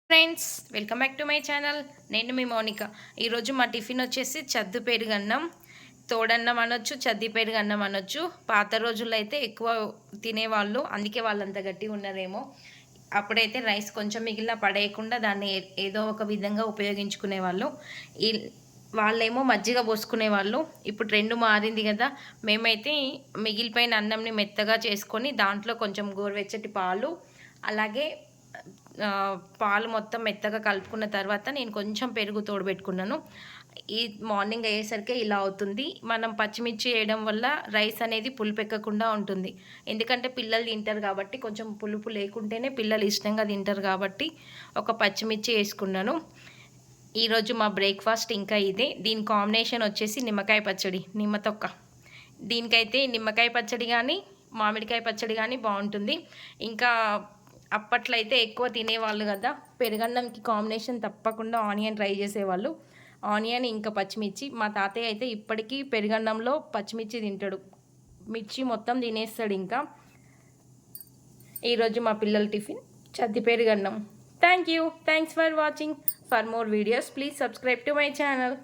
Friends, welcome back to my channel. నేను మీ మౌనిక. ఈరోజు మా టిఫిన్ వచ్చేసి చద్దు పెరుగన్నం, తోడన్నం అనొచ్చు, చద్ది పెరుగన్నం అనొచ్చు. పాత రోజుల్లో అయితే ఎక్కువ తినేవాళ్ళు, అందుకే వాళ్ళంత గట్టిగా ఉన్నారేమో. అప్పుడైతే రైస్ కొంచెం మిగిలిన పడేయకుండా దాన్ని ఏదో ఒక విధంగా ఉపయోగించుకునేవాళ్ళు. ఈ వాళ్ళేమో మజ్జిగ పోసుకునేవాళ్ళు. ఇప్పుడు ట్రెండ్ మారింది కదా. మేమైతే మిగిలిపోయిన అన్నంని మెత్తగా చేసుకొని దాంట్లో కొంచెం గోరువెచ్చటి పాలు, అలాగే పాలు మొత్తం మెత్తగా కలుపుకున్న తర్వాత నేను కొంచెం పెరుగు తోడుబెట్టుకున్నాను. ఈ మార్నింగ్ అయ్యేసరికి ఇలా అవుతుంది. మనం పచ్చిమిర్చి వేయడం వల్ల రైస్ అనేది పులుపెక్కకుండా ఉంటుంది. ఎందుకంటే పిల్లలు తింటారు కాబట్టి, కొంచెం పులుపు లేకుంటేనే పిల్లలు ఇష్టంగా తింటారు కాబట్టి ఒక పచ్చిమిర్చి వేసుకున్నాను. ఈరోజు మా బ్రేక్ఫాస్ట్ ఇంకా ఇదే. దీని కాంబినేషన్ వచ్చేసి నిమ్మకాయ పచ్చడి, నిమ్మ తొక్క. దీనికైతే నిమ్మకాయ పచ్చడి కానీ, మామిడికాయ పచ్చడి కానీ బాగుంటుంది. ఇంకా అప్పట్లో అయితే ఎక్కువ తినేవాళ్ళు కదా. పెరుగన్నంకి కాంబినేషన్ తప్పకుండా ఆనియన్ ట్రై చేసేవాళ్ళు. ఆనియన్ ఇంకా పచ్చిమిర్చి. మా తాతయ్య అయితే ఇప్పటికీ పెరుగన్నంలో పచ్చిమిర్చి తింటాడు. మిర్చి మొత్తం తినేస్తాడు. ఇంకా ఈరోజు మా పిల్లల టిఫిన్ చద్ది పెరుగన్నం. Thank you. Thanks for watching. For more videos please subscribe to my channel.